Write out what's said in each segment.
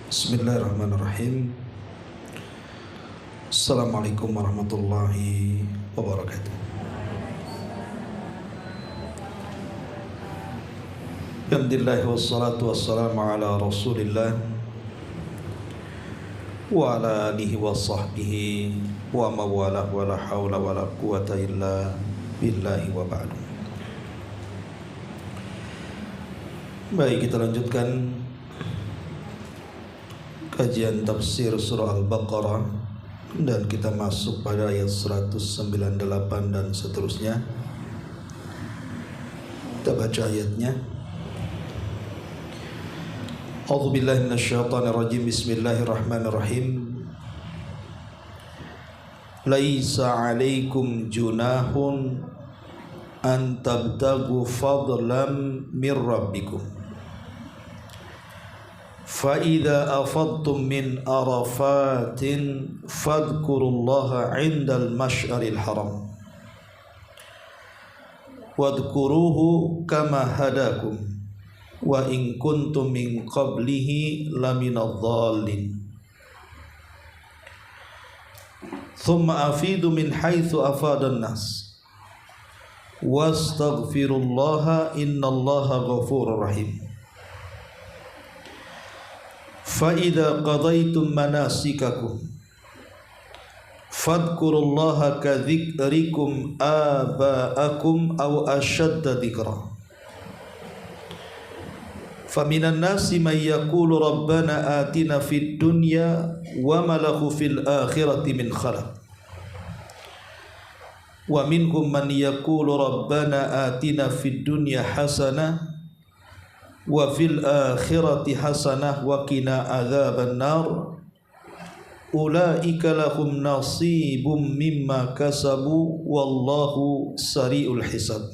Bismillahirrahmanirrahim. Assalamualaikum warahmatullahi wabarakatuh. Alhamdulillah wassalatu wassalamu ala Rasulillah wa ala alihi wa sahbihi wa mawalah wa la hawla wa la quwata illa billahi wa ba'du. Baik, kita lanjutkan kajian tafsir surah Al-Baqarah dan kita masuk pada ayat 198 dan seterusnya. Kita baca ayatnya. A'udzubillahi minasyaitonirrajim. Bismillahirrahmanirrahim. Laisa 'alaikum junahun an tabtagu fadlan mir rabbikum. فَإِذَا أَفَضْتُم مِّنْ عَرَفَاتٍ فَاذْكُرُوا اللَّهَ عِندَ الْمَشْعَرِ الْحَرَامِ وَاذْكُرُوهُ كَمَا هَدَاكُمْ وَإِن كُنتُم مِّن قَبْلِهِ لَمِنَ الضَّالِّينَ ثُمَّ أَفِيضُوا مِنْ حَيْثُ أَفَاضَ النَّاسُ وَاسْتَغْفِرُوا اللَّهَ إِنَّ اللَّهَ غَفُورٌ رَّحِيمٌ فَإِذَا قَضَيْتُم مَّنَاسِكَكُمْ فَاذْكُرُوا اللَّهَ كَذِكْرِكُمْ آبَاءَكُمْ أَوْ أَشَدَّ ذِكْرًا فَمِنَ النَّاسِ مَن يَقُولُ رَبَّنَا آتِنَا فِي الدُّنْيَا وَمَا لَهُ فِي الْآخِرَةِ مِنْ خَلَقٍ وَمِنْهُم مَّن يَقُولُ رَبَّنَا آتِنَا فِي الدُّنْيا حَسَنَةً wa fil akhirati hasanah wa qina adzaban nar ulaika lahum nasibum mimma kasabu wallahu sari'ul hisab.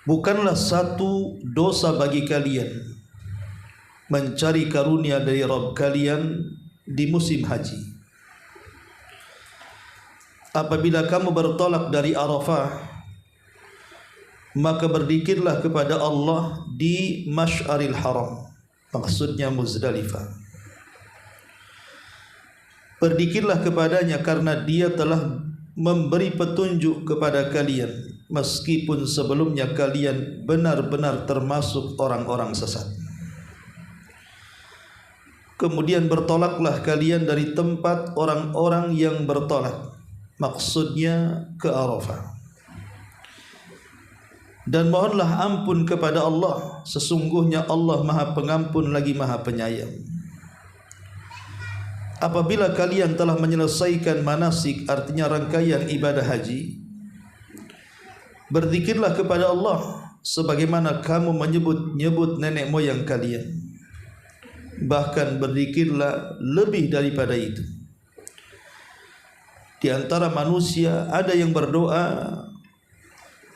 Bukanlah satu dosa bagi kalian mencari karunia dari Rabb kalian di musim haji. Apabila kamu bertolak dari Arafah, maka berzikirlah kepada Allah di Masy'aril Haram, maksudnya Muzdalifah. Berzikirlah kepadanya karena dia telah memberi petunjuk kepada kalian, meskipun sebelumnya kalian benar-benar termasuk orang-orang sesat. Kemudian bertolaklah kalian dari tempat orang-orang yang bertolak, maksudnya ke Arafah. Dan mohonlah ampun kepada Allah, sesungguhnya Allah Maha Pengampun lagi Maha Penyayang. Apabila kalian telah menyelesaikan manasik, artinya rangkaian ibadah haji, berzikirlah kepada Allah sebagaimana kamu menyebut-nyebut nenek moyang kalian. Bahkan berzikirlah lebih daripada itu. Di antara manusia ada yang berdoa,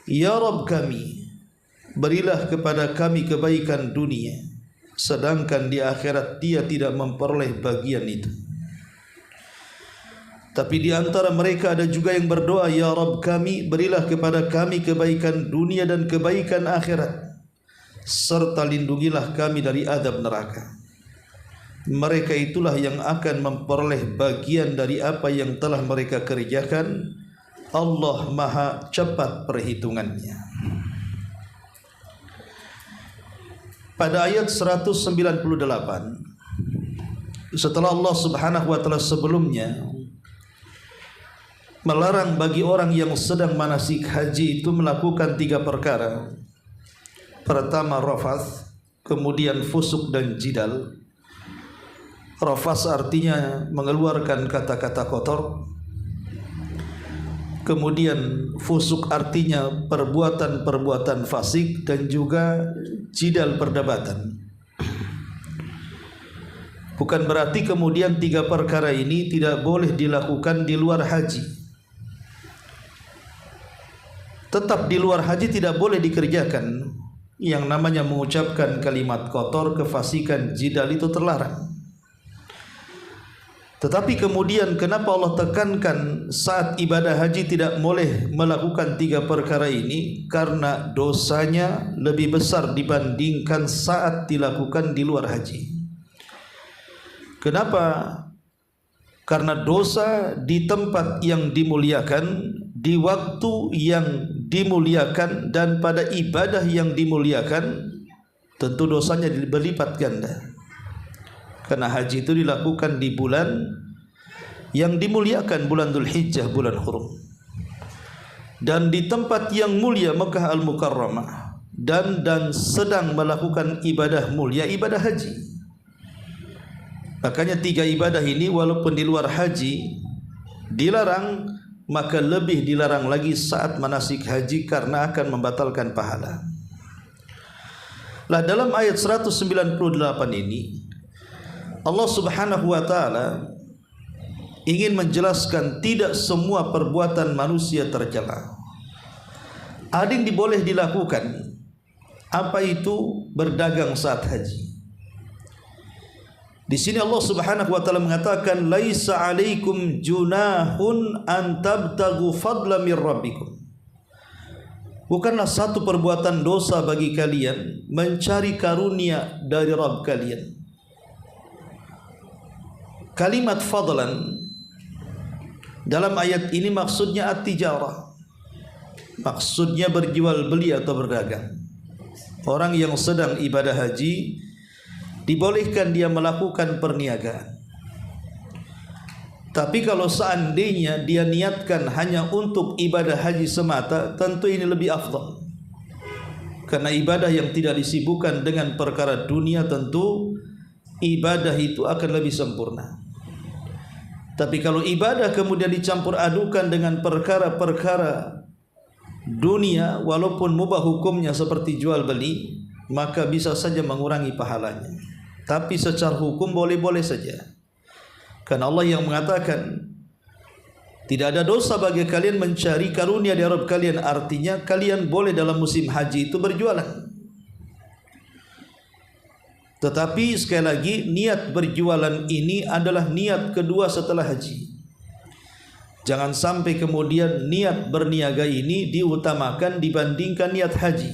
Ya Rabb kami, berilah kepada kami kebaikan dunia, sedangkan di akhirat dia tidak memperoleh bagian itu. Tapi di antara mereka ada juga yang berdoa, Ya Rabb kami, berilah kepada kami kebaikan dunia dan kebaikan akhirat, serta lindungilah kami dari azab neraka. Mereka itulah yang akan memperoleh bagian dari apa yang telah mereka kerjakan. Allah Maha cepat perhitungannya. Pada ayat 198, setelah Allah Subhanahu wa taala sebelumnya melarang bagi orang yang sedang manasik haji itu melakukan 3 perkara. Pertama rafath, kemudian fusuk dan jidal. Rafath artinya mengeluarkan kata-kata kotor. Kemudian fusuk artinya perbuatan-perbuatan fasik, dan juga jidal perdebatan. Bukan berarti kemudian 3 perkara ini tidak boleh dilakukan di luar haji. Tetap di luar haji tidak boleh dikerjakan. Yang namanya mengucapkan kalimat kotor, kefasikan, jidal itu terlarang. Tetapi kemudian kenapa Allah tekankan saat ibadah haji tidak boleh melakukan 3 perkara ini? Karena dosanya lebih besar dibandingkan saat dilakukan di luar haji. Kenapa? Karena dosa di tempat yang dimuliakan, di waktu yang dimuliakan, dan pada ibadah yang dimuliakan, tentu dosanya berlipat ganda. Karena haji itu dilakukan di bulan yang dimuliakan, bulan Dzulhijjah, bulan hurum. Dan di tempat yang mulia, Mekah Al-Mukarramah, dan sedang melakukan ibadah mulia, ibadah haji. Makanya 3 ibadah ini walaupun di luar haji dilarang, maka lebih dilarang lagi saat manasik haji karena akan membatalkan pahala. Lah dalam ayat 198 ini Allah Subhanahu wa taala ingin menjelaskan tidak semua perbuatan manusia tercela. Ada yang boleh dilakukan. Apa itu? Berdagang saat haji. Di sini Allah Subhanahu wa taala mengatakan laisa 'alaikum junahun an tabtaghu fadlan mir rabbikum. Bukanlah satu perbuatan dosa bagi kalian mencari karunia dari Rabb kalian. Kalimat fadlan dalam ayat ini maksudnya at-tijarah. Maksudnya berjual beli atau berdagang. Orang yang sedang ibadah haji dibolehkan dia melakukan perniagaan. Tapi kalau seandainya dia niatkan hanya untuk ibadah haji semata, tentu ini lebih afdal. Karena ibadah yang tidak disibukkan dengan perkara dunia, tentu ibadah itu akan lebih sempurna. Tapi kalau ibadah kemudian dicampur adukan dengan perkara-perkara dunia, walaupun mubah hukumnya seperti jual beli, maka bisa saja mengurangi pahalanya. Tapi secara hukum boleh-boleh saja. Karena Allah yang mengatakan tidak ada dosa bagi kalian mencari karunia dari Rabb kalian. Artinya kalian boleh dalam musim haji itu berjualan. Tetapi sekali lagi, niat berjualan ini adalah niat kedua setelah haji. Jangan sampai kemudian niat berniaga ini diutamakan dibandingkan niat haji,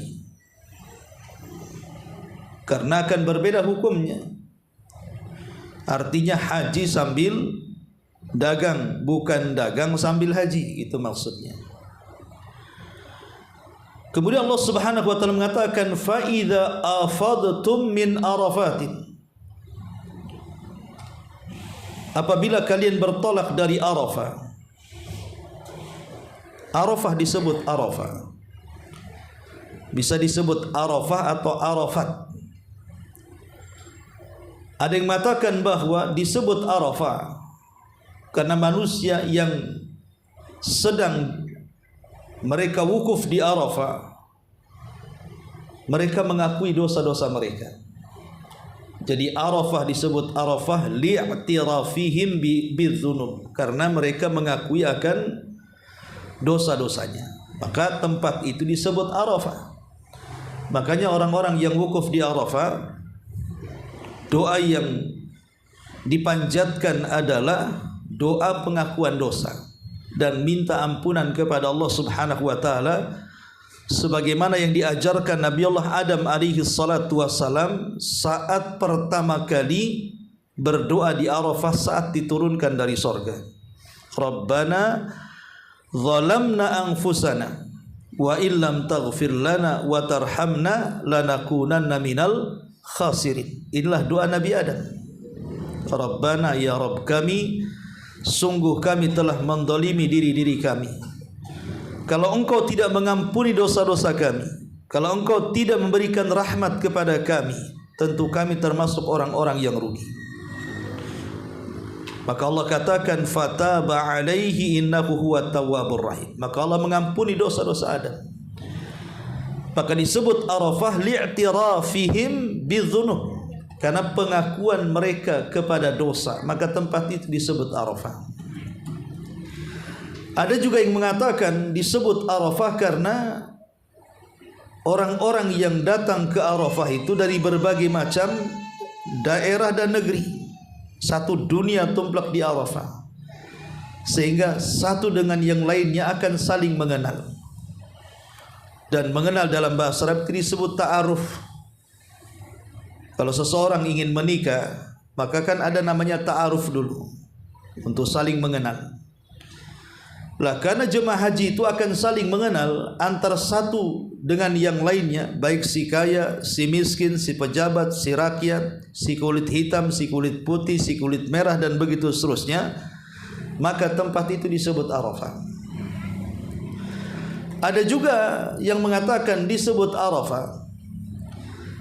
karena akan berbeda hukumnya. Artinya haji sambil dagang, bukan dagang sambil haji, itu maksudnya. Kemudian Allah Subhanahu wa taala mengatakan fa idza afadtum min arafatin. Apabila kalian bertolak dari Arafah. Arafah disebut Arafah. Bisa disebut Arafah atau Arafat. Ada yang mengatakan bahwa disebut Arafah karena manusia yang sedang mereka wukuf di Arafah, mereka mengakui dosa-dosa mereka. Jadi Arafah disebut Arafah li'tirafihim bidzunub, karena mereka mengakui akan dosa-dosanya. Maka tempat itu disebut Arafah. Makanya orang-orang yang wukuf di Arafah, doa yang dipanjatkan adalah doa pengakuan dosa dan minta ampunan kepada Allah Subhanahu wa taala, sebagaimana yang diajarkan Nabi Allah Adam alaihi salatu wassalam saat pertama kali berdoa di Arafah saat diturunkan dari sorga. Rabbana zalamna anfusana wa illam taghfir lana wa tarhamna lanakunanna minal khasirin. Inilah doa Nabi Adam. Rabbana, ya Rabb kami, sungguh kami telah mendolimi diri kami. Kalau engkau tidak mengampuni dosa-dosa kami, kalau engkau tidak memberikan rahmat kepada kami, tentu kami termasuk orang-orang yang rugi. Maka Allah katakan fataba alaihi innahu huwat tawwabur rahim. Maka Allah mengampuni dosa-dosa Adam. Maka disebut Arafah li'tirafihim bidzunub, karena pengakuan mereka kepada dosa, maka tempat itu disebut Arafah. Ada juga yang mengatakan disebut Arafah karena orang-orang yang datang ke Arafah itu dari berbagai macam daerah dan negeri. Satu dunia tumplak di Arafah, sehingga satu dengan yang lainnya akan saling mengenal. Dan mengenal dalam bahasa Arab disebut ta'aruf. Kalau seseorang ingin menikah, maka kan ada namanya ta'aruf dulu, untuk saling mengenal. Lah, karena jemaah haji itu akan saling mengenal antara satu dengan yang lainnya, baik si kaya, si miskin, si pejabat, si rakyat, si kulit hitam, si kulit putih, si kulit merah, dan begitu seterusnya, maka tempat itu disebut Arafah. Ada juga yang mengatakan disebut Arafah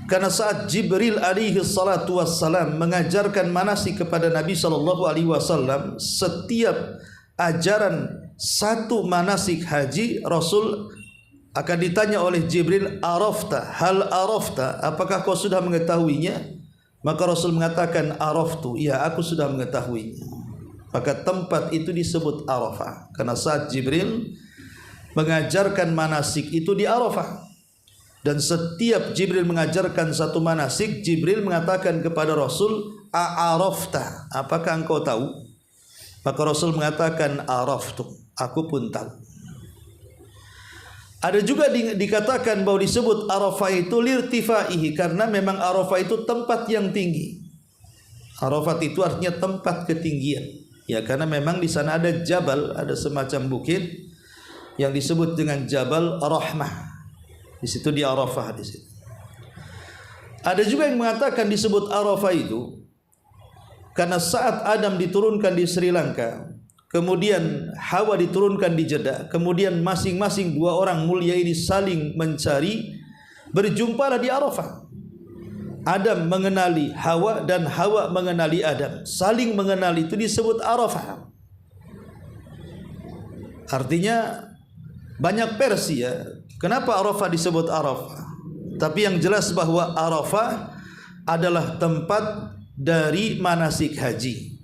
karena saat Jibril alaihi salatu wassalam mengajarkan manasik kepada Nabi sallallahu alaihi wasallam, setiap ajaran satu manasik haji, Rasul akan ditanya oleh Jibril, arafta, hal arafta, apakah kau sudah mengetahuinya? Maka Rasul mengatakan, araftu, ya aku sudah mengetahuinya. Maka tempat itu disebut Arafah karena saat Jibril mengajarkan manasik itu di Arafah. Dan setiap Jibril mengajarkan satu manasik, Jibril mengatakan kepada Rasul, a'arafta, apakah engkau tahu? Maka Rasul mengatakan, araftu, aku pun tahu. Ada juga dikatakan bahwa disebut Arafah itu lirtifaihi, karena memang Arafah itu tempat yang tinggi. Arafat itu artinya tempat ketinggian. Ya, karena memang di sana ada jabal, ada semacam bukit yang disebut dengan Jabal Rahmah. Di situ di Arafah di situ. Ada juga yang mengatakan disebut Arafah itu karena saat Adam diturunkan di Sri Lanka, kemudian Hawa diturunkan di Jeddah, kemudian masing-masing dua orang mulia ini saling mencari, berjumpalah di Arafah. Adam mengenali Hawa dan Hawa mengenali Adam, saling mengenali, itu disebut Arafah. Artinya banyak versi ya, kenapa Arafah disebut Arafah. Tapi yang jelas bahwa Arafah adalah tempat dari manasik haji,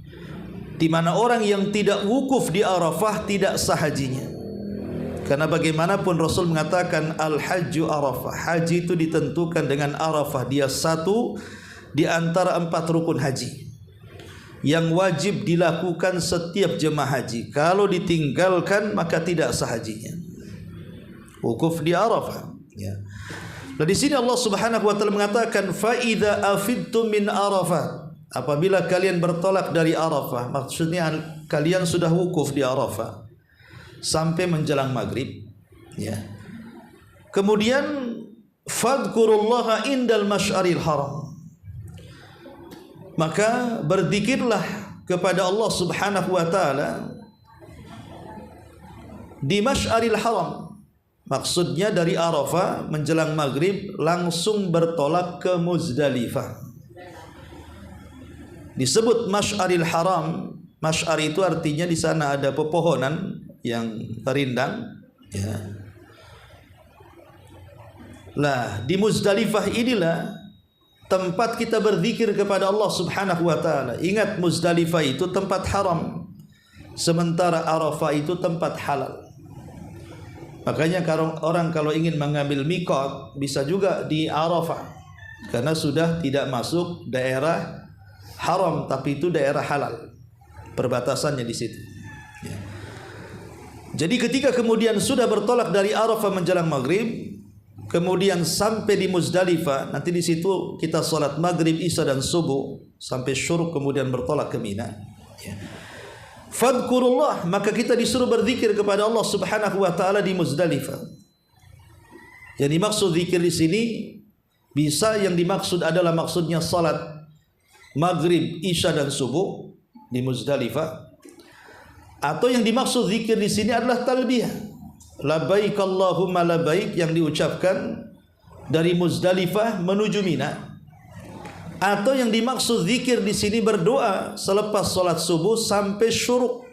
di mana orang yang tidak wukuf di Arafah tidak sah hajinya. Karena bagaimanapun Rasul mengatakan al-hajju Arafah, haji itu ditentukan dengan Arafah. Dia satu di antara 4 rukun haji yang wajib dilakukan setiap jemaah haji. Kalau ditinggalkan maka tidak sah hajinya. Wukuf di Arafah. Ya. Nah, di sini Allah Subhanahu wa taala mengatakan fa idza afidtum min Arafah, apabila kalian bertolak dari Arafah, maksudnya kalian sudah wukuf di Arafah sampai menjelang maghrib, ya. Kemudian fadhkurullaha indal masy'aril haram, maka berzikirlah kepada Allah Subhanahu wa taala di masy'aril haram. Maksudnya dari Arafah menjelang maghrib langsung bertolak ke Muzdalifah. Disebut masy'aril haram. Masy'ar itu artinya di sana ada pepohonan yang rindang, ya. Lah, di Muzdalifah inilah tempat kita berzikir kepada Allah Subhanahu wa taala. Ingat, Muzdalifah itu tempat haram, sementara Arafah itu tempat halal. Makanya orang kalau ingin mengambil mikot bisa juga di Arafah, karena sudah tidak masuk daerah haram, tapi itu daerah halal, perbatasannya di situ. Ya. Jadi ketika kemudian sudah bertolak dari Arafah menjelang maghrib, kemudian sampai di Muzdalifah, nanti di situ kita sholat maghrib, isya dan subuh sampai syuruk, kemudian bertolak ke Mina. Ya. Fadhkurullah, maka kita disuruh berzikir kepada Allah Subhanahu wa taala di Muzdalifah. Yang dimaksud zikir di sini bisa yang dimaksud adalah maksudnya salat maghrib, isya dan subuh di Muzdalifah, atau yang dimaksud zikir di sini adalah talbiyah, labbaik Allahumma labbaik, yang diucapkan dari Muzdalifah menuju Mina. Atau yang dimaksud zikir di sini berdoa selepas salat subuh sampai syuruk.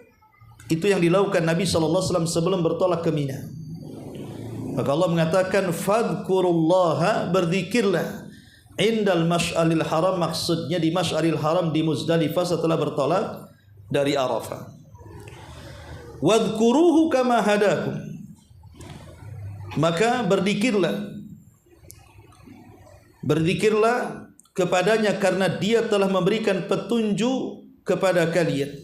Itu yang dilakukan Nabi sallallahu alaihi wasallam sebelum bertolak ke Mina. Maka Allah mengatakan fadhkurullaha, berzikirlah indal masy'aril haram, maksudnya di masy'aril haram di Muzdalifah setelah bertolak dari Arafah. Wadhkuruhu kama hadakum, maka berzikirlah kepadanya karena dia telah memberikan petunjuk kepada kalian,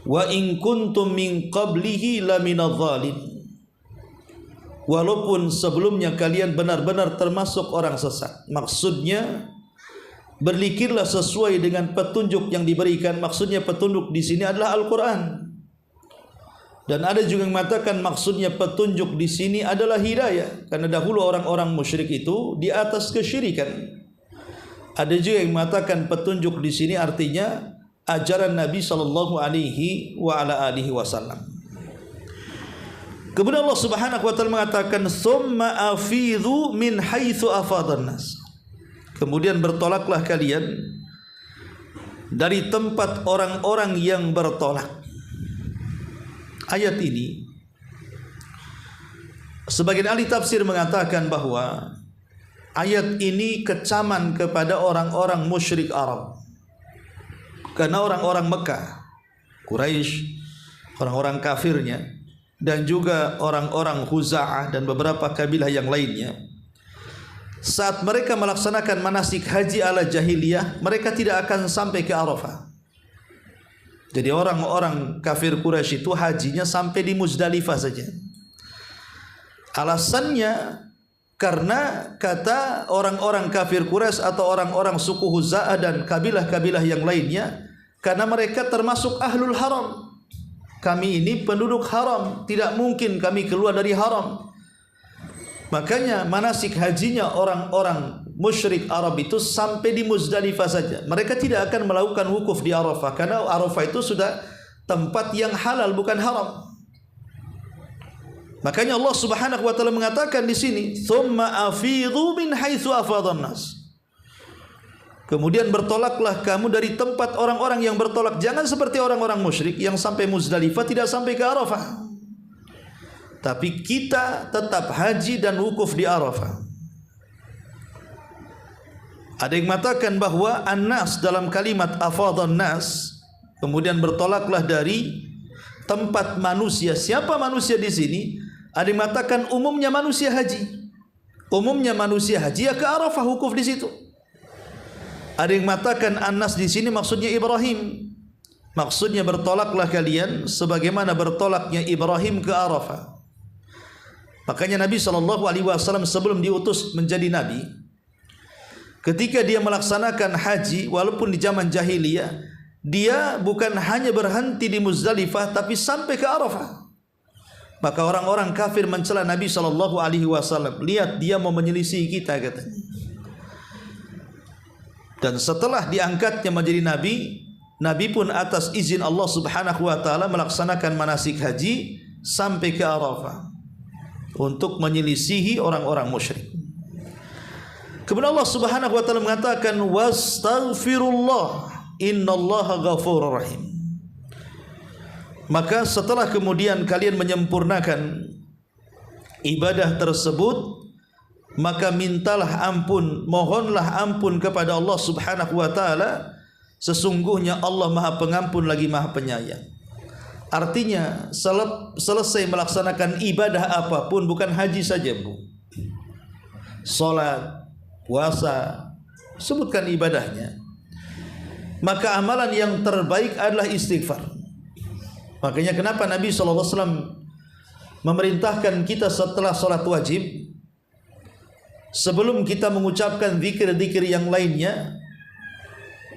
wa in kuntum min qablihi laminadh zalim, walaupun sebelumnya kalian benar-benar termasuk orang sesat. Maksudnya berlikirlah sesuai dengan petunjuk yang diberikan. Maksudnya petunjuk di sini adalah Al-Quran. Dan ada juga yang mengatakan maksudnya petunjuk di sini adalah hidayah, karena dahulu orang-orang musyrik itu di atas kesyirikan. Ada juga yang mengatakan petunjuk di sini artinya ajaran Nabi sallallahu alaihi wasallam. Kemudian Allah Subhanahu wa taala mengatakan tsumma afidhu min haitsu afadhan nas. Kemudian bertolaklah kalian dari tempat orang-orang yang bertolak. Ayat ini sebagian ahli tafsir mengatakan bahwa ayat ini kecaman kepada orang-orang musyrik Arab. Karena orang-orang Mekah, Quraisy, orang-orang kafirnya, dan juga orang-orang Khuza'ah dan beberapa kabilah yang lainnya, saat mereka melaksanakan manasik haji ala jahiliyah, mereka tidak akan sampai ke Arafah. Jadi orang-orang kafir Quraisy itu hajinya sampai di Muzdalifah saja. Alasannya karena kata orang-orang kafir Quraisy atau orang-orang suku Huza'ah dan kabilah-kabilah yang lainnya, karena mereka termasuk ahlul haram. Kami ini penduduk haram, tidak mungkin kami keluar dari haram. Makanya manasik hajinya orang-orang musyrik Arab itu sampai di Muzdalifah saja. Mereka tidak akan melakukan wukuf di Arafah, karena Arafah itu sudah tempat yang halal, bukan haram. Makanya Allah Subhanahu wa taala mengatakan di sini, "Tsumma afidhu min haitsu afadhan nas." Kemudian bertolaklah kamu dari tempat orang-orang yang bertolak. Jangan seperti orang-orang musyrik yang sampai Muzdalifah tidak sampai ke Arafah. Tapi kita tetap haji dan wukuf di Arafah. Ada yang mengatakan bahwa an-nas dalam kalimat afadhan nas, kemudian bertolaklah dari tempat manusia. Siapa manusia di sini? Ada yang mengatakan umumnya manusia haji. Umumnya manusia haji ya ke Arafah, wukuf di situ. Ada yang mengatakan an-nas di sini maksudnya Ibrahim. Maksudnya bertolaklah kalian sebagaimana bertolaknya Ibrahim ke Arafah. Makanya Nabi SAW sebelum diutus menjadi Nabi, ketika dia melaksanakan haji, walaupun di zaman jahiliyah, dia bukan hanya berhenti di Muzdalifah, tapi sampai ke Arafah. Maka orang-orang kafir mencela Nabi SAW. Lihat, dia mau menyelisih kita, katanya. Dan setelah diangkatnya menjadi Nabi, Nabi pun atas izin Allah Subhanahu wa taala melaksanakan manasik haji sampai ke Arafah untuk menyelisihi orang-orang musyrik. Kemudian Allah Subhanahu wa taala mengatakan wastaghfirullah innallaha ghafurur rahim. Maka setelah kemudian kalian menyempurnakan ibadah tersebut, maka mintalah ampun, mohonlah ampun kepada Allah Subhanahu wa taala. Sesungguhnya Allah Maha Pengampun lagi Maha Penyayang. Artinya selesai melaksanakan ibadah apapun, bukan haji saja, Bu. Salat, puasa, sebutkan ibadahnya. Maka amalan yang terbaik adalah istighfar. Makanya kenapa Nabi SAW memerintahkan kita setelah salat wajib, sebelum kita mengucapkan zikir-zikir yang lainnya,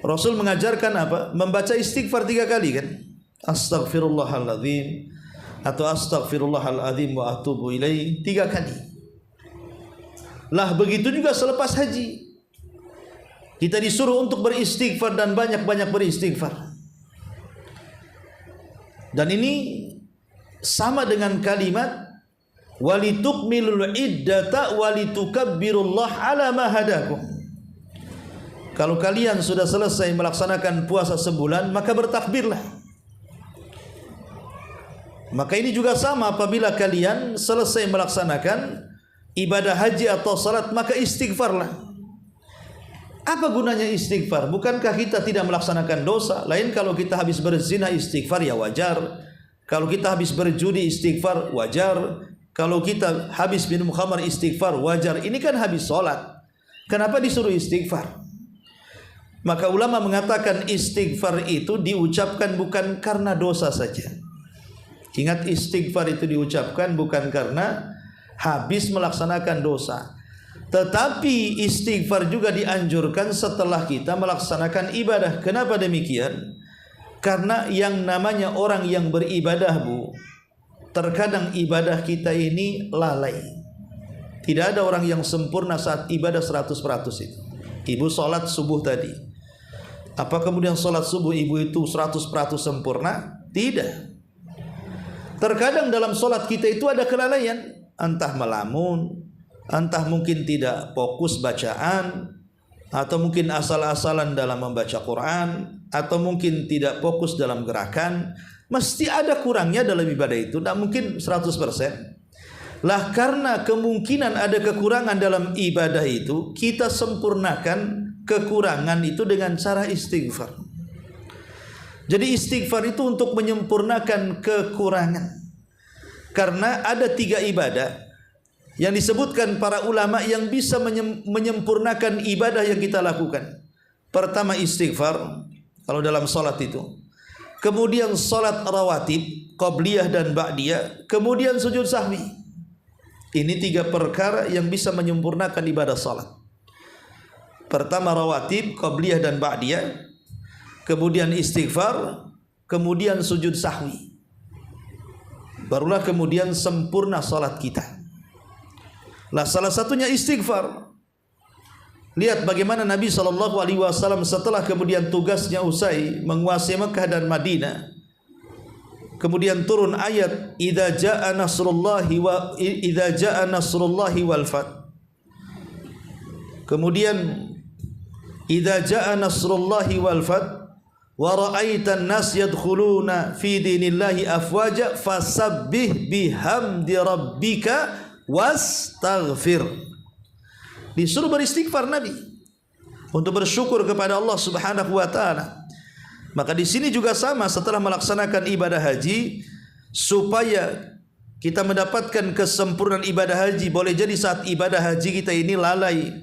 Rasul mengajarkan apa? Membaca istighfar 3 kali, kan? Astaghfirullahaladzim atau astaghfirullahaladzim wa atubu ilaih 3 kali. Lah begitu juga selepas haji, kita disuruh untuk beristighfar dan banyak-banyak beristighfar. Dan ini sama dengan kalimat walitukmilul iddata walitukabbirullaha ala ma hadakum. Kalau kalian sudah selesai melaksanakan puasa sebulan, maka bertakbirlah. Maka ini juga sama, apabila kalian selesai melaksanakan ibadah haji atau salat, maka istighfarlah. Apa gunanya istighfar? Bukankah kita tidak melaksanakan dosa? Lain kalau kita habis berzina istighfar, ya wajar. Kalau kita habis berjudi istighfar, wajar. Kalau kita habis minum khamar istighfar, wajar. Ini kan habis salat. Kenapa disuruh istighfar? Maka ulama mengatakan istighfar itu diucapkan bukan karena dosa saja. Ingat, istighfar itu diucapkan bukan karena habis melaksanakan dosa, tetapi istighfar juga dianjurkan setelah kita melaksanakan ibadah. Kenapa demikian? Karena yang namanya orang yang beribadah, Bu, terkadang ibadah kita ini lalai. Tidak ada orang yang sempurna saat ibadah 100% itu. Ibu sholat subuh tadi, apa kemudian sholat subuh ibu itu 100% sempurna? Tidak. Terkadang dalam sholat kita itu ada kelalaian, entah melamun, entah mungkin tidak fokus bacaan, atau mungkin asal-asalan dalam membaca Quran, atau mungkin tidak fokus dalam gerakan. Mesti ada kurangnya dalam ibadah itu, tidak mungkin 100%. Lah karena kemungkinan ada kekurangan dalam ibadah itu, kita sempurnakan kekurangan itu dengan cara istighfar. Jadi istighfar itu untuk menyempurnakan kekurangan. Karena ada 3 ibadah yang disebutkan para ulama yang bisa menyempurnakan ibadah yang kita lakukan. Pertama istighfar, kalau dalam salat itu. Kemudian salat rawatib, qabliyah dan ba'diyah. Kemudian sujud sahwi. Ini 3 perkara yang bisa menyempurnakan ibadah salat. Pertama rawatib, qabliyah dan ba'diyah. Kemudian istighfar, kemudian sujud sahwi. Barulah kemudian sempurna salat kita. Lah salah satunya istighfar. Lihat bagaimana Nabi SAW setelah kemudian tugasnya usai menguasai Mekah dan Madinah, kemudian turun ayat idza jaa nasrullahi wal fath. Kemudian idza jaa nasrullahi wal fath wa ra'aitan nas yadkhuluna fi dinillahi afwaja fasabbih bihamdi rabbika wastaghfir. Disuruh beristighfar Nabi untuk bersyukur kepada Allah Subhanahu wa taala. Maka di sini juga sama, setelah melaksanakan ibadah haji, supaya kita mendapatkan kesempurnaan ibadah haji. Boleh jadi saat ibadah haji kita ini lalai,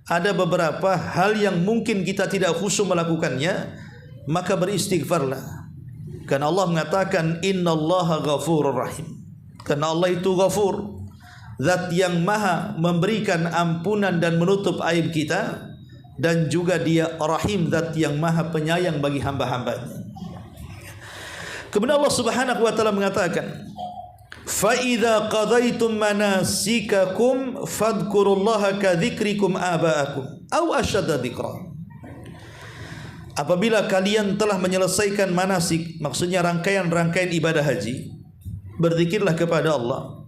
ada beberapa hal yang mungkin kita tidak khusyuk melakukannya, maka beristighfarlah. Karena Allah mengatakan innallaha ghafurur rahim. Karena Allah itu ghafur, zat yang maha memberikan ampunan dan menutup aib kita, dan juga Dia Rahim, zat yang maha penyayang bagi hamba-hambanya. Kemudian Allah Subhanahu wa taala mengatakan, "Fa idza qadaitum manasikakum fadhkurullaha ka dzikrikum aba'akum aw ashadda dzikra." Apabila kalian telah menyelesaikan manasik, maksudnya rangkaian-rangkaian ibadah haji, berzikirlah kepada Allah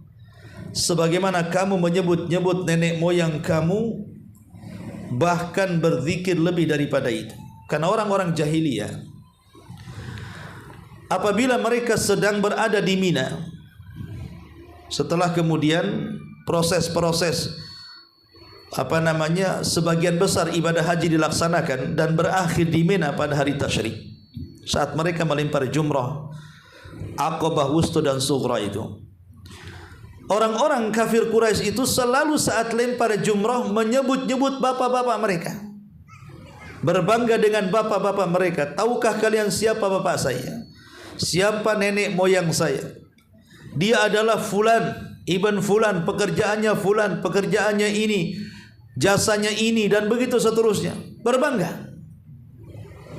sebagaimana kamu menyebut-nyebut nenek moyang kamu, bahkan berzikir lebih daripada itu. Karena orang-orang jahiliyah, apabila mereka sedang berada di Mina, setelah kemudian proses-proses sebagian besar ibadah haji dilaksanakan dan berakhir di Mina pada hari tasyrik, saat mereka melempar jumrah, Aqabah Wusta dan Sughra itu, orang-orang kafir Quraisy itu selalu saat lempar jumrah menyebut-nyebut bapak-bapak mereka, berbangga dengan bapak-bapak mereka. Tahukah kalian siapa bapak saya? Siapa nenek moyang saya? Dia adalah fulan ibn fulan, pekerjaannya fulan, pekerjaannya ini, jasanya ini, dan begitu seterusnya. Berbangga.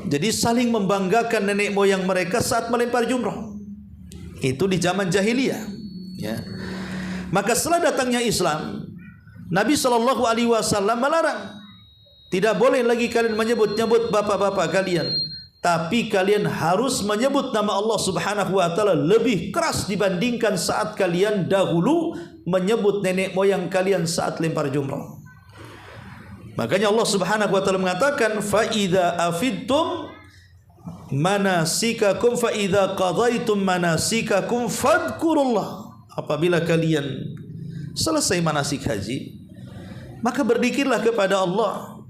Jadi saling membanggakan nenek moyang mereka saat melempar jumrah. Itu di zaman jahiliyah, ya. Maka setelah datangnya Islam, Nabi SAW melarang. Tidak boleh lagi kalian menyebut-nyebut bapak-bapak kalian, tapi kalian harus menyebut nama Allah Subhanahu wa taala lebih keras dibandingkan saat kalian dahulu menyebut nenek moyang kalian saat lempar jumrah. Makanya Allah Subhanahu wa taala mengatakan, fa idza afidtum manasikakum fa idza qadaitum manasikakum fadhkurullah. Apabila kalian selesai manasik haji, maka berzikirlah kepada Allah.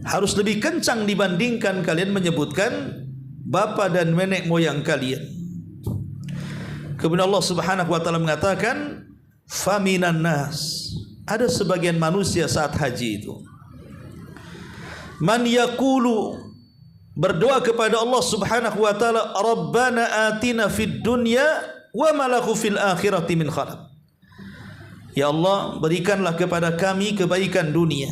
Harus lebih kencang dibandingkan kalian menyebutkan bapa dan nenek moyang kalian. Kemudian Allah Subhanahu wa taala mengatakan, faminan nas, ada sebagian manusia saat haji itu Man yaqulu, berdoa kepada Allah Subhanahu wa taala, Rabbana atina fid dunya wa ma lahu fil akhirati min khalaq. Ya Allah, berikanlah kepada kami kebaikan dunia,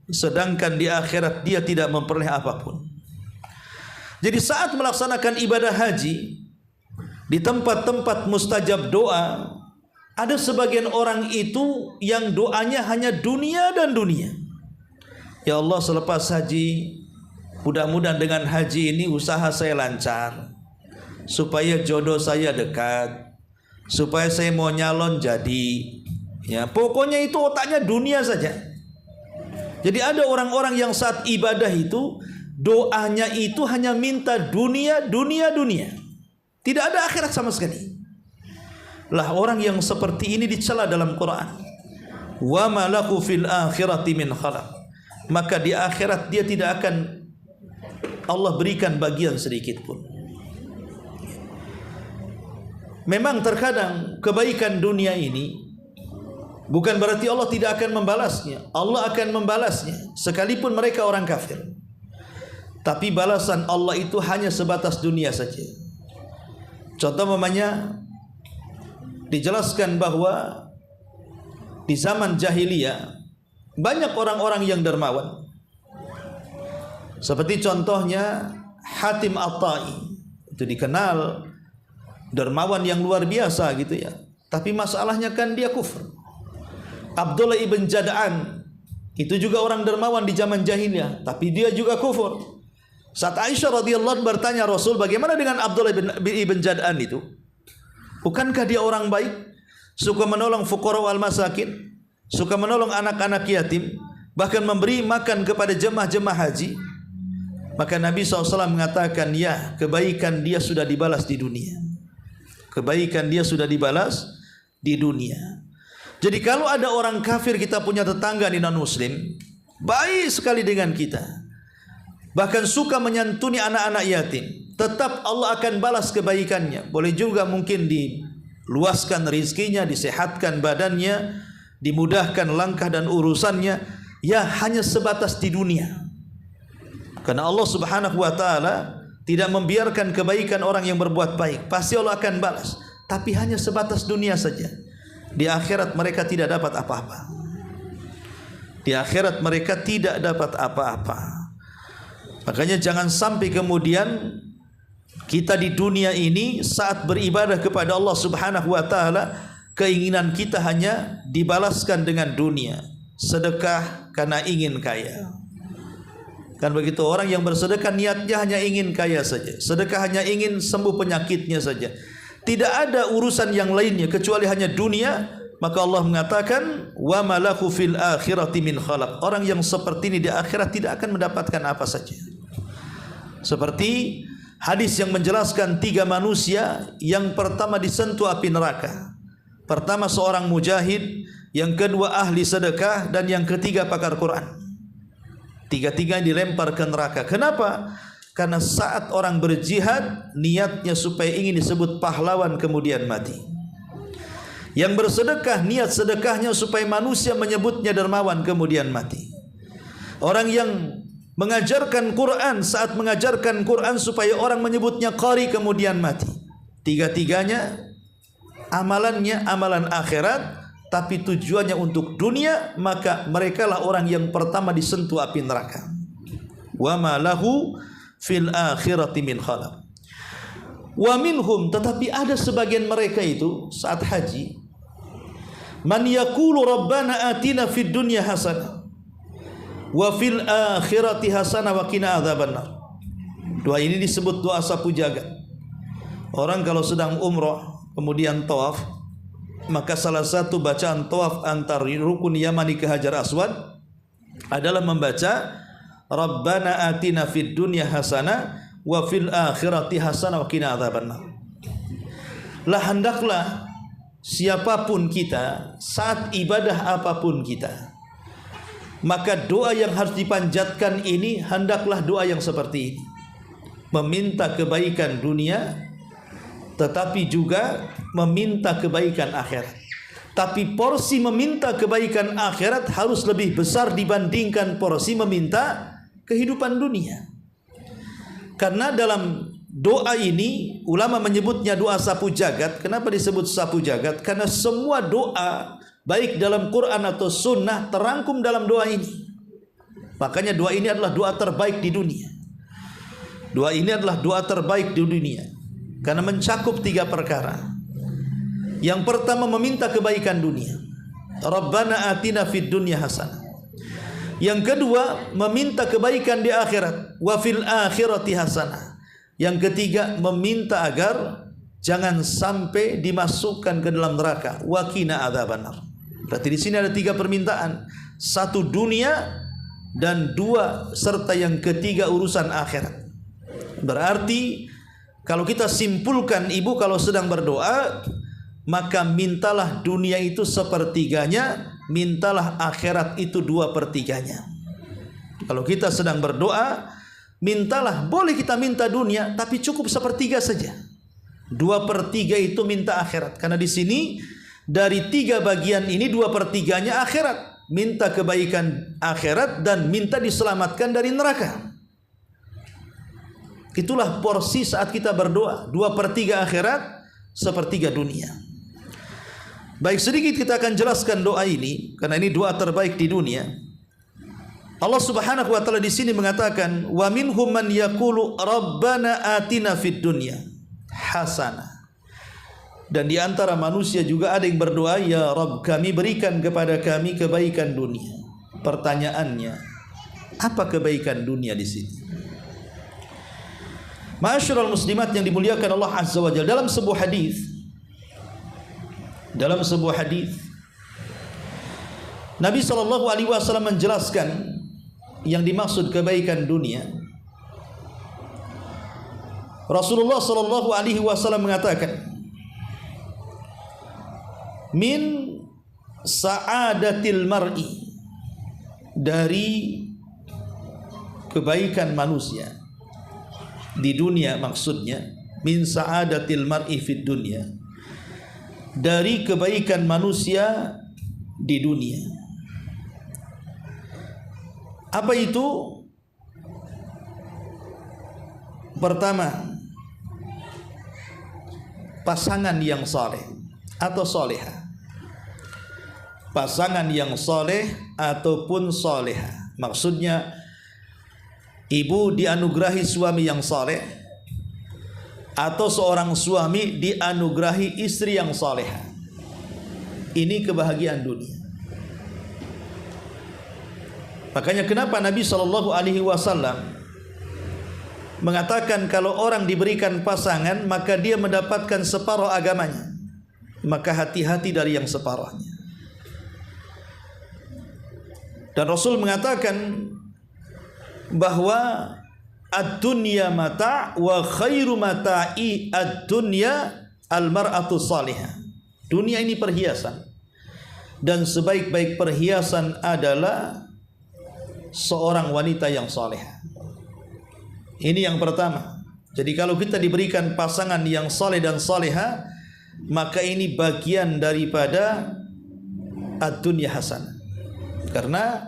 sedangkan di akhirat dia tidak memperoleh apapun. Jadi saat melaksanakan ibadah haji di tempat-tempat mustajab doa, ada sebagian orang itu yang doanya hanya dunia dan dunia. Ya Allah, selepas haji, mudah-mudahan dengan haji ini usaha saya lancar, supaya jodoh saya dekat, supaya saya mau nyalon jadi. Ya, pokoknya itu otaknya dunia saja. Jadi ada orang-orang yang saat ibadah itu doanya itu hanya minta dunia, dunia, dunia. Tidak ada akhirat sama sekali. Lah orang yang seperti ini dicela dalam Quran. Wa ma lahu fil akhirati min khalaq. Maka di akhirat dia tidak akan Allah berikan bagian sedikit pun. Memang terkadang kebaikan dunia ini bukan berarti Allah tidak akan membalasnya. Allah akan membalasnya sekalipun mereka orang kafir. Tapi balasan Allah itu hanya sebatas dunia saja. Contoh umpamanya dijelaskan bahwa di zaman jahiliyah banyak orang-orang yang dermawan. Seperti contohnya Hatim At-Tai, itu dikenal dermawan yang luar biasa gitu ya. Tapi masalahnya kan dia kufur. Abdullah ibn Jad'an itu juga orang dermawan di zaman jahiliyah, tapi dia juga kufur. Saat Aisyah radhiyallahu anha bertanya Rasul, bagaimana dengan Abdullah ibn Jad'an itu? Bukankah dia orang baik, suka menolong fuqara wal masakin, suka menolong anak-anak yatim, bahkan memberi makan kepada jemaah-jemaah haji? Maka Nabi SAW mengatakan, ya, kebaikan dia sudah dibalas di dunia. Kebaikan dia sudah dibalas di dunia. Jadi kalau ada orang kafir, kita punya tetangga di non-muslim, baik sekali dengan kita, bahkan suka menyantuni anak-anak yatim, tetap Allah akan balas kebaikannya. Boleh juga mungkin diluaskan rizkinya, disehatkan badannya, dimudahkan langkah dan urusannya. Ya, hanya sebatas di dunia. Karena Allah Subhanahu wa taala tidak membiarkan kebaikan orang yang berbuat baik. Pasti Allah akan balas, tapi hanya sebatas dunia saja. Di akhirat mereka tidak dapat apa-apa. Di akhirat mereka tidak dapat apa-apa. Makanya jangan sampai kemudian kita di dunia ini saat beribadah kepada Allah Subhanahu wa taala, keinginan kita hanya dibalaskan dengan dunia. Sedekah karena ingin kaya. Kan begitu, orang yang bersedekah niatnya hanya ingin kaya saja. Sedekah hanya ingin sembuh penyakitnya saja. Tidak ada urusan yang lainnya kecuali hanya dunia. Maka Allah mengatakan, wa ma lahu fil akhirati min khalaq. Orang yang seperti ini di akhirat tidak akan mendapatkan apa saja. Seperti hadis yang menjelaskan 3 manusia. Yang pertama disentuh api neraka. Pertama seorang mujahid, yang kedua ahli sedekah, dan yang ketiga pakar Quran. 3-3 dilempar ke neraka. Kenapa? Karena saat orang berjihad, niatnya supaya ingin disebut pahlawan kemudian mati. Yang bersedekah, niat sedekahnya supaya manusia menyebutnya dermawan kemudian mati. Orang yang mengajarkan Quran, saat mengajarkan Quran supaya orang menyebutnya qari kemudian mati. 3-tiganya amalannya amalan akhirat, tapi tujuannya untuk dunia, maka merekalah orang yang pertama disentuh api neraka. Wa ma lahu fil akhirati min khalaq. Wa minhum, tetapi ada sebagian mereka itu saat haji, man yaqulu rabbana atina fid dunya hasanah wa fil akhirati hasanah wa qina adzabannar. Doa ini disebut doa sapu jagat. Orang kalau sedang umrah kemudian tawaf, maka salah satu bacaan tawaf antar rukun Yamani ke Hajar Aswad adalah membaca Rabbana atina fid dunya hasanah wa fil akhirati hasanah wa qina adzabannar. Lah hendaklah siapapun kita, saat ibadah apapun kita, maka doa yang harus dipanjatkan ini hendaklah doa yang seperti ini. Meminta kebaikan dunia, tetapi juga meminta kebaikan akhirat. Tapi porsi meminta kebaikan akhirat harus lebih besar dibandingkan porsi meminta kehidupan dunia. Karena dalam doa ini ulama menyebutnya doa sapu jagat. Kenapa disebut sapu jagat? Karena semua doa baik dalam Quran atau sunnah terangkum dalam doa ini. Makanya doa ini adalah doa terbaik di dunia. Doa ini adalah doa terbaik di dunia karena mencakup 3 perkara. Yang pertama meminta kebaikan dunia. Rabbana atina fid dunya hasanah. Yang kedua meminta kebaikan di akhirat. Wa fil akhirati hasanah. Yang ketiga meminta agar jangan sampai dimasukkan ke dalam neraka. Wa qina adzabannar. Berarti di sini ada 3 permintaan. 1 dunia dan 2 serta yang ketiga urusan akhirat. Berarti kalau kita simpulkan ibu kalau sedang berdoa, maka mintalah dunia itu 1/3-nya, mintalah akhirat itu 2/3-nya. Kalau kita sedang berdoa, mintalah, boleh kita minta dunia, tapi cukup 1/3 saja. 2/3 itu minta akhirat. Karena di sini dari 3 bagian ini 2/3-nya akhirat. Minta kebaikan akhirat dan minta diselamatkan dari neraka. Itulah porsi saat kita berdoa. 2/3 akhirat, 1/3 dunia. Baik, sedikit kita akan jelaskan doa ini karena ini doa terbaik di dunia. Allah Subhanahu wa taala di sini mengatakan, "Wa minhum man yaqulu rabbana atina fid dunya hasanah." Dan di antara manusia juga ada yang berdoa, "Ya Rabb, kami berikan kepada kami kebaikan dunia." Pertanyaannya, apa kebaikan dunia di sini? Ma'asyiral muslimat yang dimuliakan Allah Azza wa Jalla, dalam sebuah hadis Nabi SAW menjelaskan yang dimaksud kebaikan dunia. Rasulullah SAW mengatakan, min sa'adatil mar'i, dari kebaikan manusia di dunia, maksudnya min sa'adatil mar'i fid dunya, dari kebaikan manusia di dunia. Apa itu? Pertama, pasangan yang saleh atau soleha. Pasangan yang soleh ataupun soleha. Maksudnya ibu dianugerahi suami yang soleh, atau seorang suami dianugerahi istri yang soleha. Ini kebahagiaan dunia. Makanya kenapa Nabi SAW mengatakan kalau orang diberikan pasangan maka dia mendapatkan separuh agamanya, maka hati-hati dari yang separuhnya. Dan Rasul mengatakan bahwa ad-dunya mata' wa khairu mata'i ad-dunya al-mar'atu salihah. Dunia ini perhiasan, dan sebaik-baik perhiasan adalah seorang wanita yang salihah. Ini yang pertama. Jadi kalau kita diberikan pasangan yang saleh dan salihah, maka ini bagian daripada ad-dunya hasanah. Karena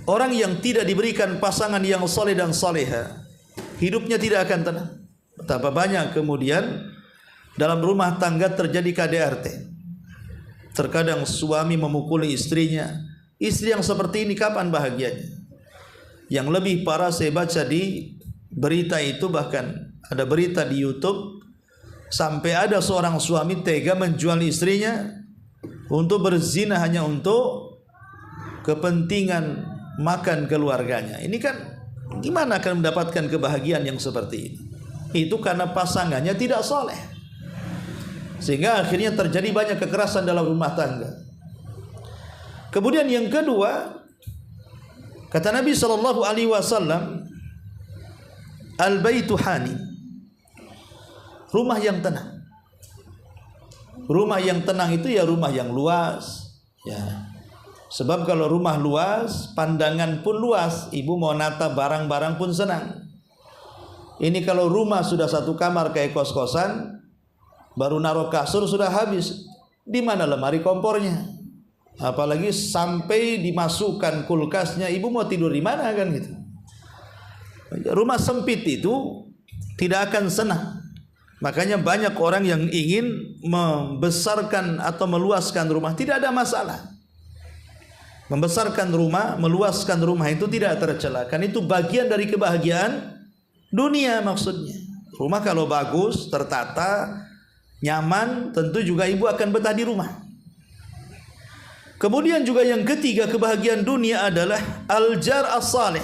orang yang tidak diberikan pasangan yang saleh dan salihah, hidupnya tidak akan tenang. Betapa banyak kemudian dalam rumah tangga terjadi KDRT. Terkadang suami memukuli istrinya. Istri yang seperti ini kapan bahagianya? Yang lebih parah saya baca di berita itu, bahkan ada berita di YouTube sampai ada seorang suami tega menjual istrinya untuk berzina hanya untuk kepentingan makan keluarganya. Ini kan gimana akan mendapatkan kebahagiaan yang seperti ini? Itu karena pasangannya tidak soleh, sehingga akhirnya terjadi banyak kekerasan dalam rumah tangga. Kemudian yang kedua, kata Nabi SAW, al-baitu hani, rumah yang tenang. Rumah yang tenang itu ya rumah yang luas, ya. Sebab kalau rumah luas, pandangan pun luas, ibu mau nata barang-barang pun senang. Ini kalau rumah sudah satu kamar kayak kos-kosan, baru naruh kasur sudah habis. Di mana lemari kompornya? Apalagi sampai dimasukkan kulkasnya, ibu mau tidur di mana kan gitu. Rumah sempit itu tidak akan senang. Makanya banyak orang yang ingin membesarkan atau meluaskan rumah, tidak ada masalah. Membesarkan rumah, meluaskan rumah itu tidak tercela. Kan itu bagian dari kebahagiaan dunia maksudnya. Rumah kalau bagus, tertata, nyaman, tentu juga ibu akan betah di rumah. Kemudian juga yang ketiga kebahagiaan dunia adalah al-jar as-salih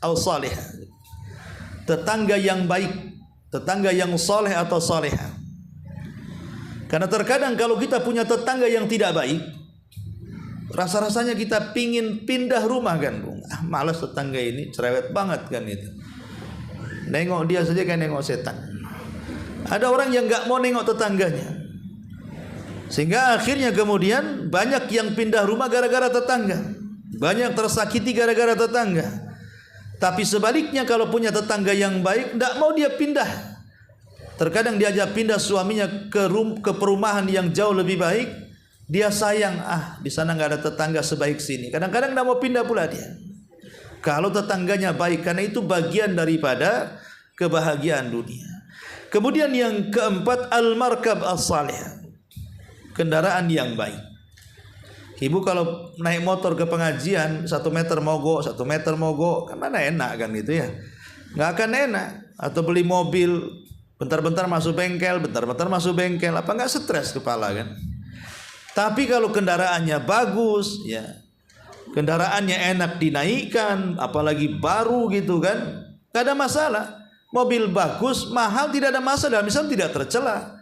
atau salih. Tetangga yang baik, tetangga yang saleh atau salihah. Karena terkadang kalau kita punya tetangga yang tidak baik, rasa-rasanya kita pingin pindah rumah kan, Bung. Malas tetangga ini, cerewet banget kan itu. Nengok dia saja kayak nengok setan. Ada orang yang nggak mau nengok tetangganya. Sehingga akhirnya kemudian banyak yang pindah rumah gara-gara tetangga. Banyak tersakiti gara-gara tetangga. Tapi sebaliknya kalau punya tetangga yang baik, tidak mau dia pindah. Terkadang diajak pindah suaminya ke perumahan yang jauh lebih baik, dia sayang, di sana nggak ada tetangga sebaik sini. Kadang-kadang tidak mau pindah pula dia. Kalau tetangganya baik, karena itu bagian daripada kebahagiaan dunia. Kemudian yang keempat, al-markab as-salih. Kendaraan yang baik. Ibu kalau naik motor ke pengajian 1 meter mogok, 1 meter mogok, kan mana enak kan gitu ya. Nggak akan enak. Atau beli mobil, bentar-bentar masuk bengkel, bentar-bentar masuk bengkel, apa nggak stres kepala kan. Tapi kalau kendaraannya bagus ya, kendaraannya enak dinaikkan, apalagi baru gitu kan, nggak ada masalah. Mobil bagus, mahal, tidak ada masalah, misalnya tidak tercela.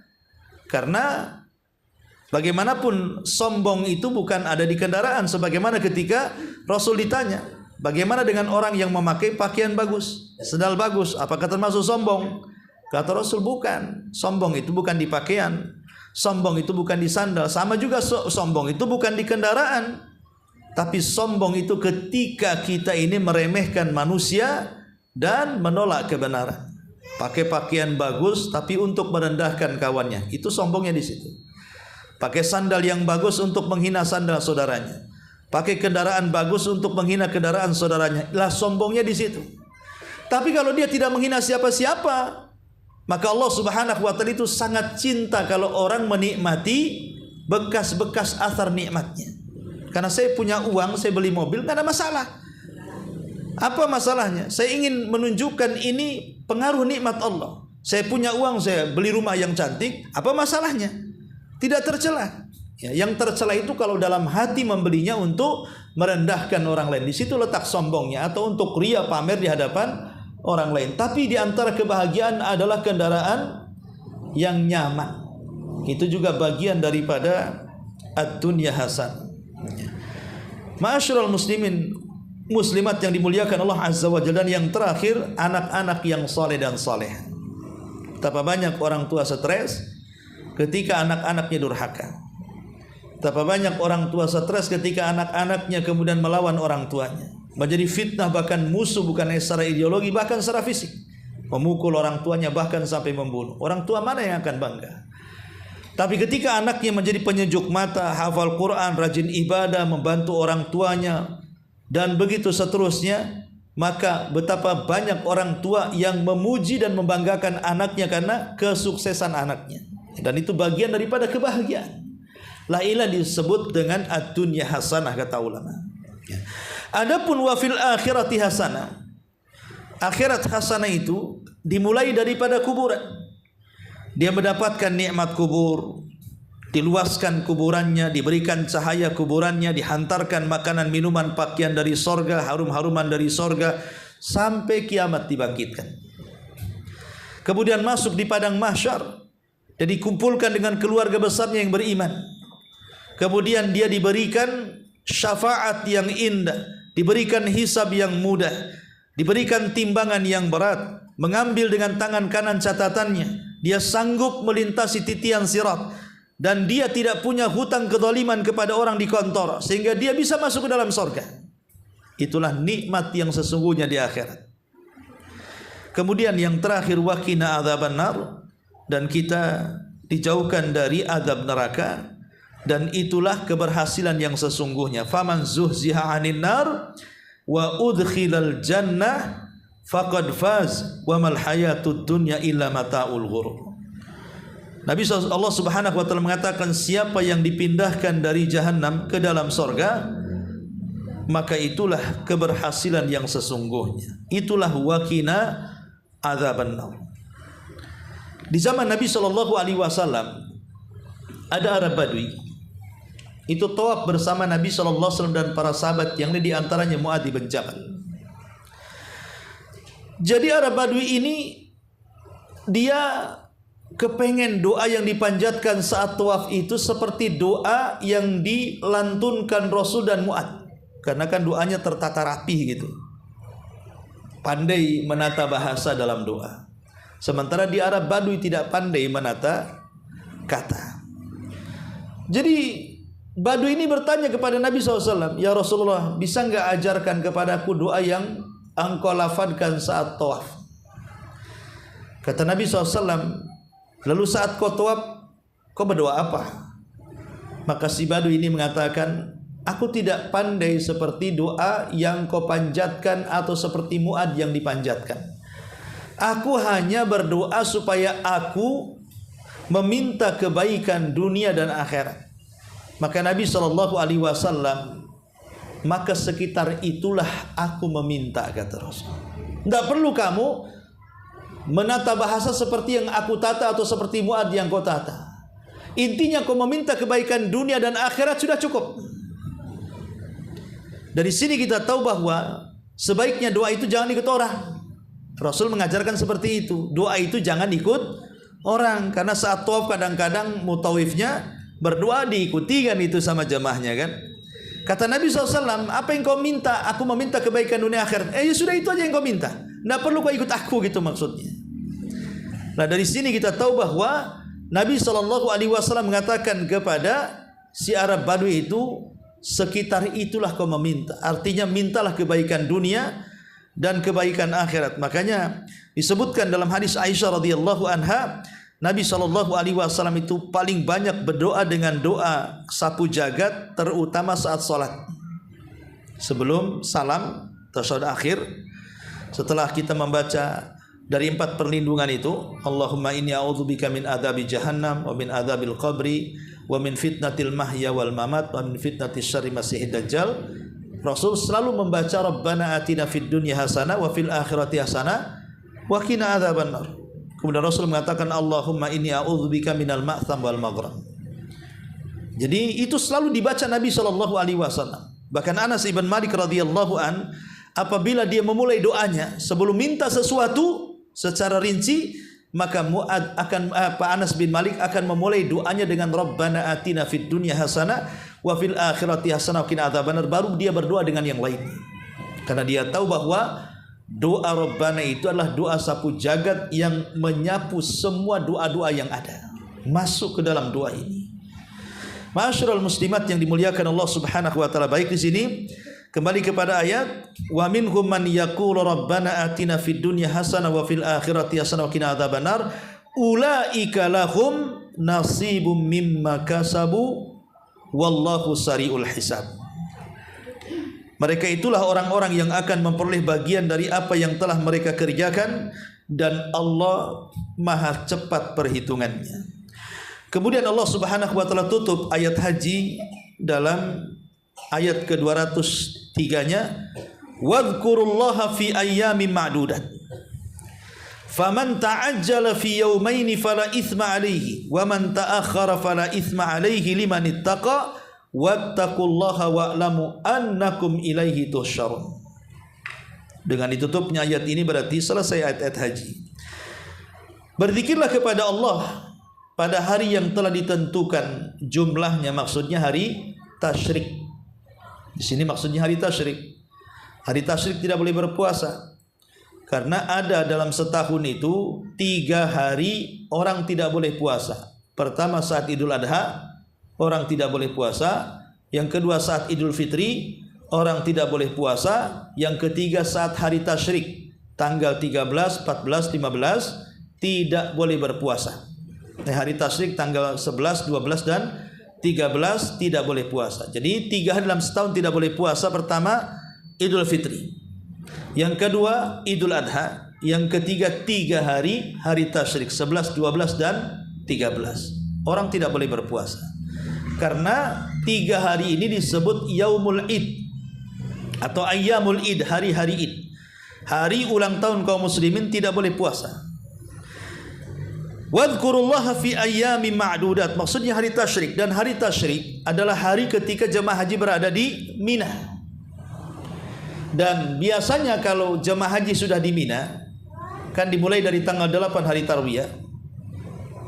Karena bagaimanapun sombong itu bukan ada di kendaraan. Sebagaimana ketika Rasul ditanya, bagaimana dengan orang yang memakai pakaian bagus, sendal bagus, apakah termasuk sombong? Kata Rasul, bukan. Sombong itu bukan di pakaian, sombong itu bukan di sandal. Sama juga sombong itu bukan di kendaraan. Tapi sombong itu ketika kita ini meremehkan manusia dan menolak kebenaran. Pakai pakaian bagus tapi untuk merendahkan kawannya, itu sombongnya di situ. Pakai sandal yang bagus untuk menghina sandal saudaranya. Pakai kendaraan bagus untuk menghina kendaraan saudaranya. Lah sombongnya di situ. Tapi kalau dia tidak menghina siapa-siapa, maka Allah Subhanahu wa taala itu sangat cinta kalau orang menikmati bekas-bekas athar nikmatnya. Karena saya punya uang, saya beli mobil, tidak ada masalah. Apa masalahnya? Saya ingin menunjukkan ini pengaruh nikmat Allah. Saya punya uang, saya beli rumah yang cantik, apa masalahnya? Tidak tercela. Ya, yang tercela itu kalau dalam hati membelinya untuk merendahkan orang lain. Di situ letak sombongnya, atau untuk ria pamer di hadapan orang lain. Tapi di antara kebahagiaan adalah kendaraan yang nyaman. Itu juga bagian daripada ad-dunya hasan. Ma'asyiral muslimin, muslimat yang dimuliakan Allah Azza wa Jalla. Dan yang terakhir, anak-anak yang saleh dan saleh. Betapa banyak orang tua stres ketika anak-anaknya durhaka. Betapa banyak orang tua stres ketika anak-anaknya kemudian melawan orang tuanya, menjadi fitnah, bahkan musuh, bukan secara ideologi, bahkan secara fisik, memukul orang tuanya, bahkan sampai membunuh. Orang tua mana yang akan bangga? Tapi ketika anaknya menjadi penyejuk mata, hafal Quran, rajin ibadah, membantu orang tuanya, dan begitu seterusnya, maka betapa banyak orang tua yang memuji dan membanggakan anaknya karena kesuksesan anaknya. Dan itu bagian daripada kebahagiaan. La ilah disebut dengan ad-dunya hasanah, kata ulama. Adapun wa fil akhirati hasanah. Akhirat hasanah itu dimulai daripada kuburan. Dia mendapatkan nikmat kubur, diluaskan kuburannya, diberikan cahaya kuburannya, dihantarkan makanan, minuman, pakaian dari sorga, harum-haruman dari sorga, sampai kiamat dibangkitkan. Kemudian masuk di padang mahsyar dan dikumpulkan dengan keluarga besarnya yang beriman. Kemudian dia diberikan syafaat yang indah, diberikan hisab yang mudah, diberikan timbangan yang berat, mengambil dengan tangan kanan catatannya. Dia sanggup melintasi titian sirat, dan dia tidak punya hutang kezaliman kepada orang di kantor, sehingga dia bisa masuk ke dalam surga. Itulah nikmat yang sesungguhnya di akhirat. Kemudian yang terakhir, waqina adzabannar, dan kita dijauhkan dari azab neraka. dan itulah keberhasilan yang sesungguhnya. Faman zuhziha 'anil nar wa udkhilal jannah faqad faz wa mal hayatud dunya illa mata'ul ghurur. Nabi Allah Subhanahu wa taala mengatakan, siapa yang dipindahkan dari jahanam ke dalam sorga, maka itulah keberhasilan yang sesungguhnya. Itulah waqina adzabannar. Di zaman Nabi sallallahu alaihi wasallam ada Arab Badui. Itu tawaf bersama Nabi sallallahu alaihi wasallam dan para sahabat yang di antaranya Muadz bin Jabal. Jadi Arab Badui ini dia kepengen doa yang dipanjatkan saat tawaf itu seperti doa yang dilantunkan Rasul dan Muadz. Karena kan doanya tertata rapi gitu. Pandai menata bahasa dalam doa. Sementara di Arab Badui tidak pandai menata kata. Jadi Badui ini bertanya kepada Nabi SAW, ya Rasulullah, bisa enggak ajarkan kepadaku doa yang engkau lafadkan saat tawaf? Kata Nabi SAW, lalu saat kau tawaf, kau berdoa apa? Maka si Badui ini mengatakan, aku tidak pandai seperti doa yang kau panjatkan atau seperti Muadz yang dipanjatkan. Aku hanya berdoa supaya aku meminta kebaikan dunia dan akhirat. Maka Nabi SAW, maka sekitar itulah aku meminta, kata Rasul. Tidak perlu kamu menata bahasa seperti yang aku tata atau seperti Muadz yang kau tata. Intinya kau meminta kebaikan dunia dan akhirat sudah cukup. Dari sini kita tahu bahwa sebaiknya doa itu jangan ikut orang. Rasul mengajarkan seperti itu. Doa itu jangan ikut orang. Karena saat tawaf kadang-kadang mutawifnya berdoa diikuti kan itu sama jamaahnya kan. Kata Nabi SAW, apa yang kau minta? Aku meminta kebaikan dunia akhirat. Ya sudah, itu aja yang kau minta. Tidak perlu kau ikut aku, gitu maksudnya. Nah dari sini kita tahu bahwa Nabi SAW mengatakan kepada si Arab Badui itu, sekitar itulah kau meminta. Artinya mintalah kebaikan dunia dan kebaikan akhirat. Makanya disebutkan dalam hadis Aisyah radhiyallahu anha, Nabi SAW itu paling banyak berdoa dengan doa sapu jagat, terutama saat salat. Sebelum salam tasyahud akhir, setelah kita membaca dari 4 perlindungan itu, Allahumma inni a'udzubika min adzabi jahannam wa min adzabil qabri wa min fitnatil mahya wal mamat wa min fitnatis syarri masiihid dajjal. Rasul selalu membaca Rabbana atina fid dunya hasanah wa fil akhirati hasanah wa qina adzabannar. Kemudian Rasul mengatakan Allahumma inni a'udzubika minal ma'tham wal maghram. Jadi itu selalu dibaca Nabi SAW. Bahkan Anas ibn Malik radhiyallahu an, apabila dia memulai doanya sebelum minta sesuatu secara rinci, maka Anas bin Malik akan memulai doanya dengan Rabbana atina fid dunya hasanah wa fil akhirati hasanah wa qina adzabannar. Baru dia berdoa dengan yang lain. Karena dia tahu bahwa doa Rabbana itu adalah doa sapu jagat yang menyapu semua doa-doa yang ada. Masuk ke dalam doa ini. Ma'asyiral muslimat yang dimuliakan Allah Subhanahu wa taala. Baik, di sini kembali kepada ayat, wa minhum man yaqulu rabbana atina fid dunya hasanah wa fil akhirati hasanah wa qina adzabannar ulaika lahum nasibum mimma kasabu wallahu sari'ul hisab. Mereka itulah orang-orang yang akan memperoleh bagian dari apa yang telah mereka kerjakan, dan Allah maha cepat perhitungannya. Kemudian Allah Subhanahu wa taala tutup ayat haji dalam ayat ke-203-nya, wadhkurullaha fi ayyamin ma'dudat faman ta'ajjala fi yawmaini fala ithma alayhi wa man ta'akhkhara fala ithma alayhi liman ittaqa wattaqullaha wa'lamu annakum ilaihi tuhsyarun. Dengan ditutupnya ayat ini berarti selesai ayat-ayat haji. Berzikirlah kepada Allah pada hari yang telah ditentukan jumlahnya, maksudnya hari tasyrik. Di sini maksudnya hari tasyrik. Hari tasyrik tidak boleh berpuasa, karena ada dalam setahun itu 3 hari orang tidak boleh puasa. Pertama saat Idul Adha, orang tidak boleh puasa. Yang kedua saat Idul Fitri, orang tidak boleh puasa. Yang ketiga saat hari tasyrik, tanggal 13, 14, 15 tidak boleh berpuasa. Hari tasyrik tanggal 11, 12 dan 13 tidak boleh puasa. Jadi 3 hari dalam setahun tidak boleh puasa. Pertama Idul Fitri, yang kedua Idul Adha, yang ketiga 3 hari tasyrik 11, 12 dan 13. Orang tidak boleh berpuasa karena 3 hari ini disebut Yaumul Id atau Ayyamul Id, hari-hari Id, hari ulang tahun kaum muslimin, tidak boleh puasa. Wadhkurullaha fi ayyamin ma'dudat, maksudnya hari tasyrik, dan hari tasyrik adalah hari ketika jemaah haji berada di Mina. Dan biasanya kalau jemaah haji sudah di Mina kan dimulai dari tanggal 8 hari tarwiyah,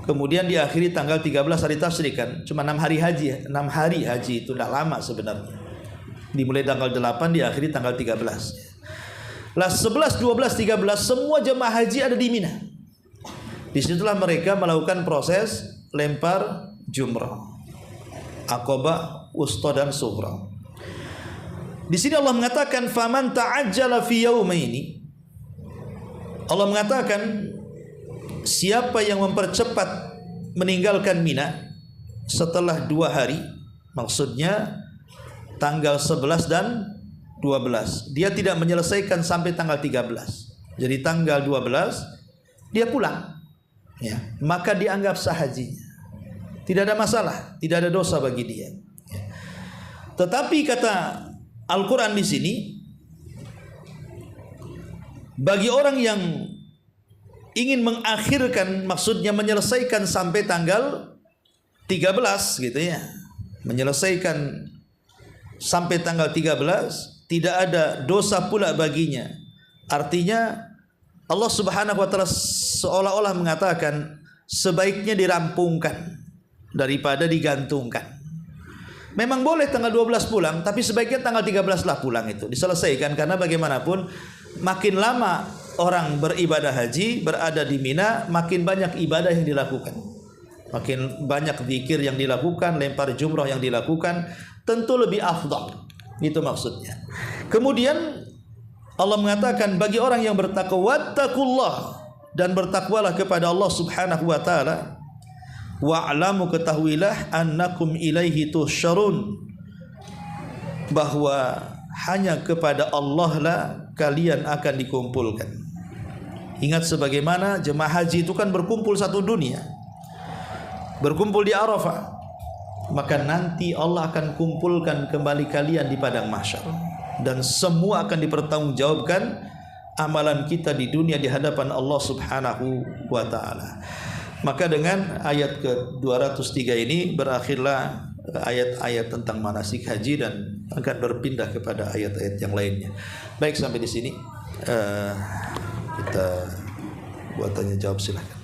kemudian diakhiri tanggal 13 hari tasyrik kan, cuma 6 hari haji. 6 hari haji itu tidak lama sebenarnya. Dimulai tanggal 8 diakhiri tanggal 13. Lah 11, 12, 13 semua jemaah haji ada di Mina. Disitulah mereka melakukan proses lempar jumrah, Aqabah, Wusta dan Sughra. Di sini Allah mengatakan faman ta'ajjala fi yaumaini. Allah mengatakan siapa yang mempercepat meninggalkan Mina setelah 2 hari, maksudnya tanggal 11 dan 12, dia tidak menyelesaikan sampai tanggal 13. Jadi tanggal 12 dia pulang, ya, maka dianggap sah hajinya. Tidak ada masalah, tidak ada dosa bagi dia. Tetapi kata Al-Quran di sini, bagi orang yang ingin mengakhirkan, maksudnya menyelesaikan sampai tanggal 13 gitu ya, menyelesaikan sampai tanggal 13, tidak ada dosa pula baginya. Artinya Allah Subhanahu wa taala seolah-olah mengatakan sebaiknya dirampungkan daripada digantungkan. Memang boleh tanggal 12 pulang, tapi sebaiknya tanggal 13 lah pulang, itu diselesaikan, karena bagaimanapun makin lama orang beribadah haji berada di Mina, makin banyak ibadah yang dilakukan, makin banyak zikir yang dilakukan, lempar jumrah yang dilakukan, tentu lebih afdal. Itu maksudnya. Kemudian Allah mengatakan bagi orang yang bertakwa, wattaqullah, dan bertakwalah kepada Allah Subhanahu wa taala, wa'lamu, ketahuilah, annakum ilaihi tuhsyarun, bahwa hanya kepada Allah lah kalian akan dikumpulkan. Ingat, sebagaimana jemaah haji itu kan berkumpul satu dunia, berkumpul di Arafah, maka nanti Allah akan kumpulkan kembali kalian di padang mahsyar, dan semua akan dipertanggungjawabkan amalan kita di dunia di hadapan Allah Subhanahu wa taala. Maka dengan ayat ke-203 ini berakhirlah ayat-ayat tentang manasik haji, dan akan berpindah kepada ayat-ayat yang lainnya. Baik, sampai di sini kita buat tanya jawab, silakan.